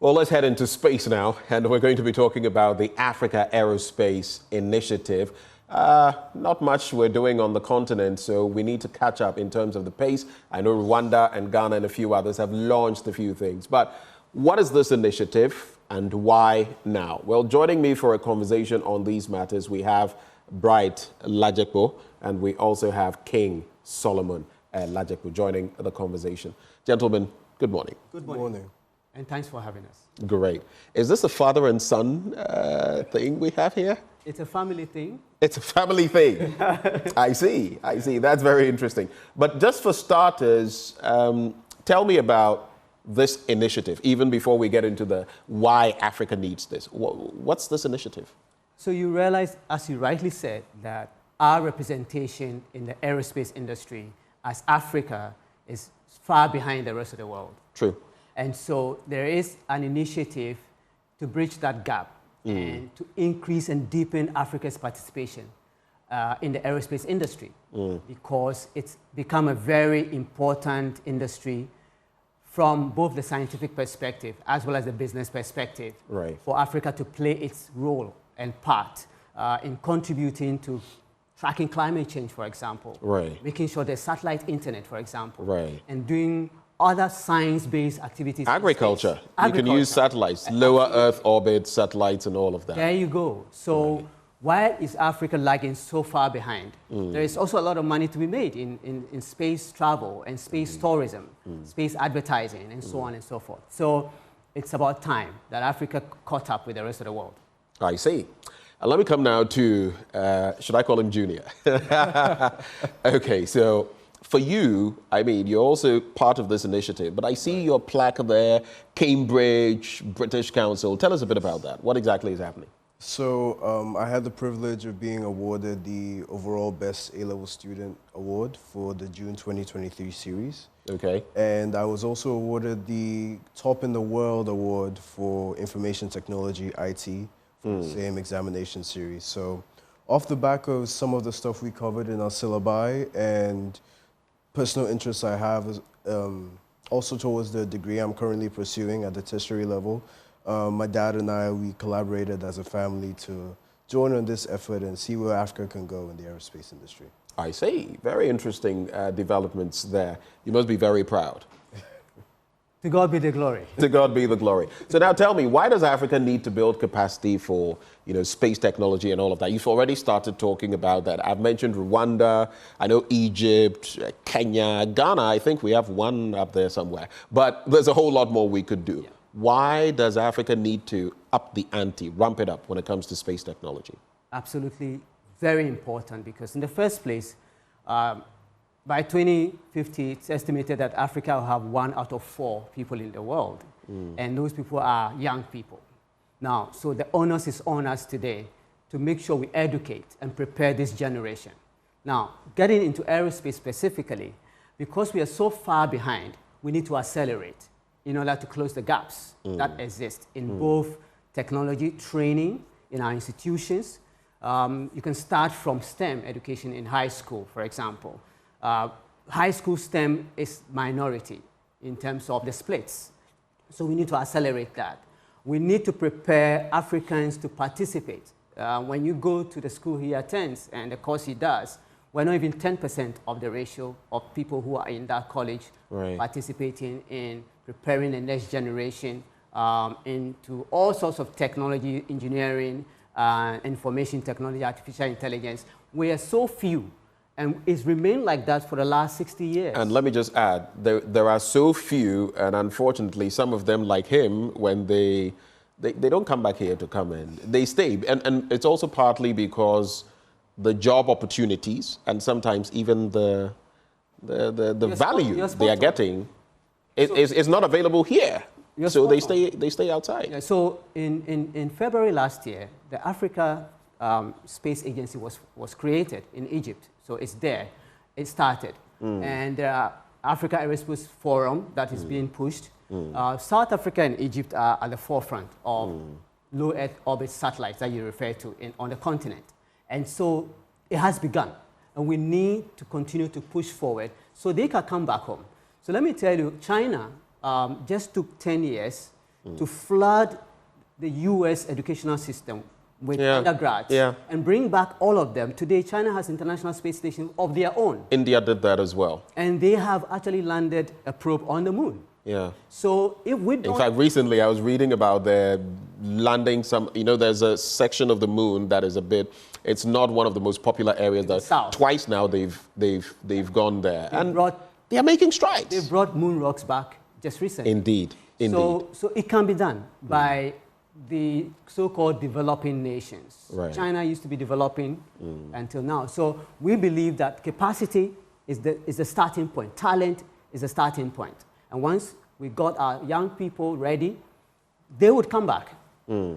Well, let's head into space now, and we're going to be talking about the Africa Aerospace Initiative. Not much we're doing on the continent, so we need to catch up in terms of the pace. I know Rwanda and Ghana and a few others have launched a few things, but what is this initiative and why now? Well, joining me for a conversation on these matters, we have Bright Ladzekpo, and we also have King Solomon Ladzekpo joining the conversation. Gentlemen, good morning. Good morning. And thanks for having us. Great. Is this a father and son thing we have here? It's a family thing. It's a family thing. I see. That's very interesting. But just for starters, tell me about this initiative, even before we get into the why Africa needs this. What's this initiative? So you realize, as you rightly said, that our representation in the aerospace industry as Africa is far behind the rest of the world. True. And so there is an initiative to bridge that gap and to increase and deepen Africa's participation in the aerospace industry because it's become a very important industry from both the scientific perspective as well as the business perspective for Africa to play its role and part in contributing to tracking climate change, for example, making sure there's satellite internet, for example, and doing other science-based activities. Agriculture. You can use satellites, lower Earth orbit, satellites, and all of that. There you go. So why is Africa lagging so far behind? There is also a lot of money to be made in space travel and space tourism, space advertising, and so on and so forth. So it's about time that Africa caught up with the rest of the world. I see. Let me come now to, should I call him Junior? Okay, so for you, I mean, you're also part of this initiative, but I see your plaque there, Cambridge, British Council. Tell us a bit about that. What exactly is happening? So I had the privilege of being awarded the overall Best A-Level Student Award for the June 2023 series. Okay. And I was also awarded the Top in the World Award for Information Technology, IT, for the same examination series. So off the back of some of the stuff we covered in our syllabi and personal interests I have is, also towards the degree I'm currently pursuing at the tertiary level. My dad and I, we collaborated as a family to join on this effort and see where Africa can go in the aerospace industry. I see. Very interesting developments there. You must be very proud. To God be the glory. To God be the glory. So now tell me, why does Africa need to build capacity for, space technology and all of that? You've already started talking about that. I've mentioned Rwanda, I know Egypt, Kenya, Ghana. I think we have one up there somewhere. But there's a whole lot more we could do. Yeah. Why does Africa need to up the ante, ramp it up when it comes to space technology? Absolutely very important because in the first place, by 2050, it's estimated that Africa will have 1 out of 4 people in the world. And those people are young people. Now, so the onus is on us today to make sure we educate and prepare this generation. Now, getting into aerospace specifically, because we are so far behind, we need to accelerate in order to close the gaps that exist in both technology training in our institutions. You can start from STEM education in high school, for example. High school STEM is minority in terms of the splits. So we need to accelerate that. We need to prepare Africans to participate. When you go to the school he attends and the course he does, we're not even 10% of the ratio of people who are in that college participating in preparing the next generation into all sorts of technology, engineering, information technology, artificial intelligence. We are so few. And it's remained like that for the last 60 years. And let me just add, there are so few, and unfortunately, some of them, like him, when they don't come back here to come in, they stay. And it's also partly because the job opportunities and sometimes even the value they are getting is not available here. So they stay outside. Yeah, so in February last year, the Africa Space Agency was created in Egypt. So it's there. It started. And there are Africa Aerospace Forum that is being pushed. South Africa and Egypt are at the forefront of low Earth orbit satellites that you refer to on the continent. And so it has begun. And we need to continue to push forward so they can come back home. So let me tell you, China just took 10 years to flood the US educational system with undergrads and bring back all of them. Today, China has international space stations of their own. India did that as well. And they have actually landed a probe on the moon. Yeah. So if we don't... In fact, recently I was reading about the landing some, you know, there's a section of the moon that is a bit, it's not one of the most popular areas. That South. Twice now they've gone there. They are making strides. They brought moon rocks back just recently. Indeed. Indeed. So it can be done by the so-called developing nations. Right. China used to be developing until now. So we believe that capacity is the starting point. Talent is the starting point. And once we got our young people ready, they would come back. Yeah.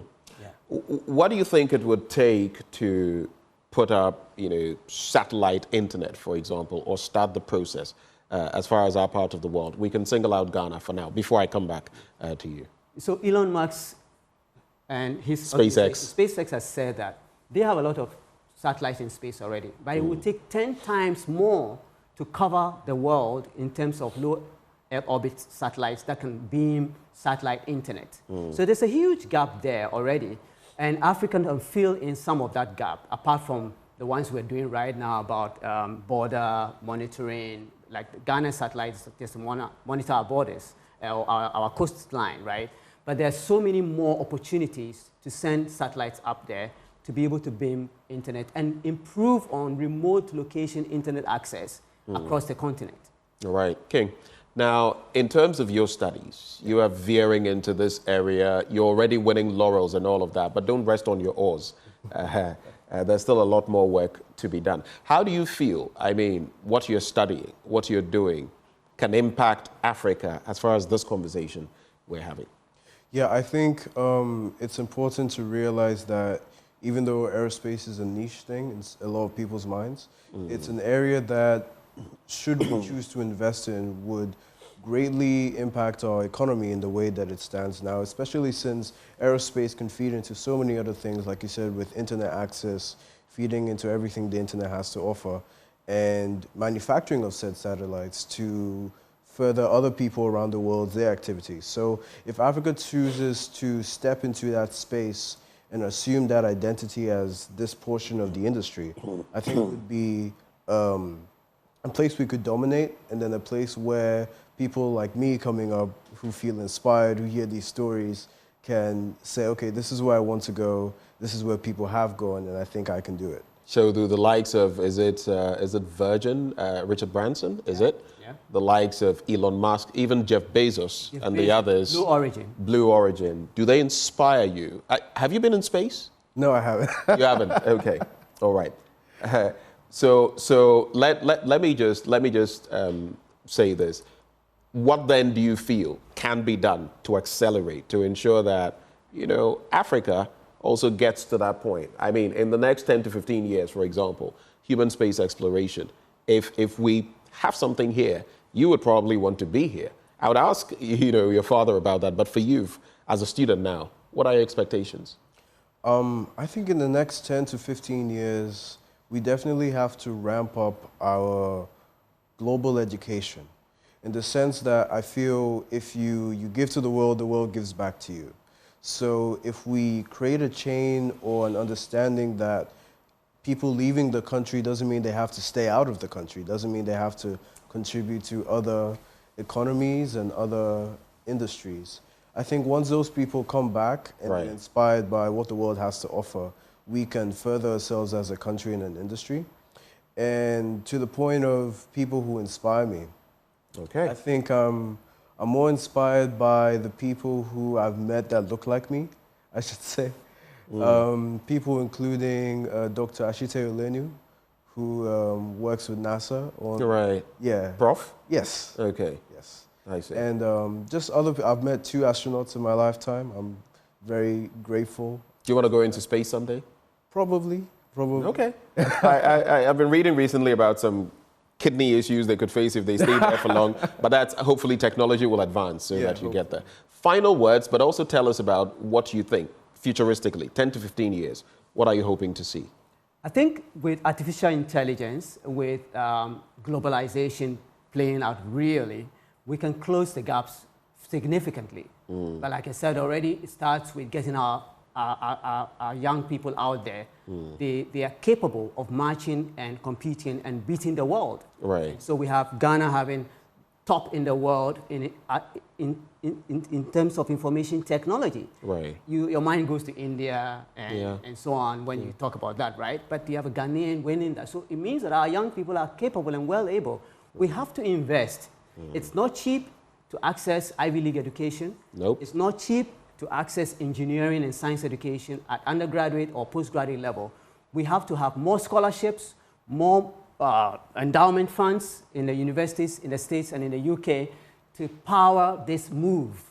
What do you think it would take to put up, you know, satellite internet, for example, or start the process as far as our part of the world? We can single out Ghana for now, before I come back to you. So Elon Musk and his SpaceX has said that they have a lot of satellites in space already, but it would take 10 times more to cover the world in terms of low Earth orbit satellites that can beam satellite internet. So there's a huge gap there already, and Africa can fill in some of that gap, apart from the ones we're doing right now about border monitoring, like the Ghana satellites just monitor our borders, our coastline, right? But there are so many more opportunities to send satellites up there to be able to beam internet and improve on remote location internet access across the continent. All right, King. Now, in terms of your studies, you are veering into this area. You're already winning laurels and all of that, but don't rest on your oars. There's still a lot more work to be done. How do you feel, I mean, what you're studying, what you're doing, can impact Africa as far as this conversation we're having? Yeah, I think it's important to realize that even though aerospace is a niche thing in a lot of people's minds, it's an area that, should we choose to invest in, would greatly impact our economy in the way that it stands now, especially since aerospace can feed into so many other things, like you said, with internet access, feeding into everything the internet has to offer, and manufacturing of said satellites to further other people around the world, their activities. So if Africa chooses to step into that space and assume that identity as this portion of the industry, I think it would be a place we could dominate, and then a place where people like me coming up who feel inspired, who hear these stories, can say, okay, this is where I want to go, this is where people have gone, and I think I can do it. So do the likes of, is it Virgin, Richard Branson, is it? Yeah. The likes of Elon Musk, even Jeff Bezos and the others. Blue Origin. Do they inspire you? Have you been in space? No, I haven't. You haven't? Okay. All right. So let me just say this. What then do you feel can be done to accelerate, to ensure that, you know, Africa also gets to that point? I mean, in the next 10 to 15 years, for example, human space exploration, if we have something here, you would probably want to be here. I would ask, you know, your father about that, but for you, as a student now, what are your expectations? I think in the next 10 to 15 years, we definitely have to ramp up our global education, in the sense that I feel if you give to the world gives back to you. So if we create a chain or an understanding that people leaving the country doesn't mean they have to stay out of the country, doesn't mean they have to contribute to other economies and other industries. I think once those people come back and be inspired by what the world has to offer, we can further ourselves as a country and an industry. And to the point of people who inspire me, I think I'm more inspired by the people who I've met that look like me, I should say. People including Dr. Ashite Olenu, who works with NASA. Yeah. Prof? Yes. Okay. Yes. I see. And just other people. I've met 2 astronauts in my lifetime. I'm very grateful. Do you want to go into space someday? Probably. Okay. I've been reading recently about some kidney issues they could face if they stay there for long, but that's hopefully technology will advance so that you get there. Final words, but also tell us about what you think futuristically, 10 to 15 years. What are you hoping to see? I think with artificial intelligence, with globalization playing out really, we can close the gaps significantly But like I said already, it starts with getting our young people out there. They are capable of marching and competing and beating the world. Right. So we have Ghana having top in the world in terms of information technology. Right. Your mind goes to India and so on when you talk about that, right? But you have a Ghanaian winning that. So it means that our young people are capable and well able. We have to invest. It's not cheap to access Ivy League education. Nope. It's not cheap to access engineering and science education at undergraduate or postgraduate level. We have to have more scholarships, more endowment funds in the universities in the States and in the UK to power this move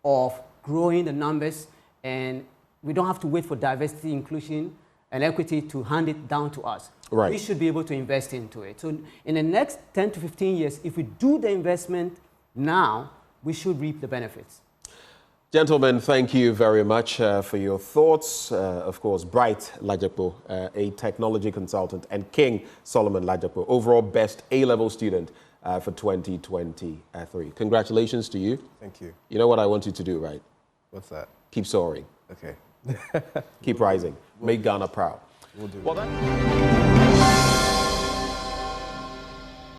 of growing the numbers, and we don't have to wait for diversity, inclusion, and equity to hand it down to us. Right. We should be able to invest into it. So in the next 10 to 15 years, if we do the investment now, we should reap the benefits. Gentlemen, thank you very much for your thoughts. Of course, Bright Ladzekpo, a technology consultant, and King Solomon Ladzekpo, overall best A-level student for 2023. Congratulations to you. Thank you. You know what I want you to do, right? What's that? Keep soaring. Okay. Keep rising. Make Ghana proud. We'll do Well,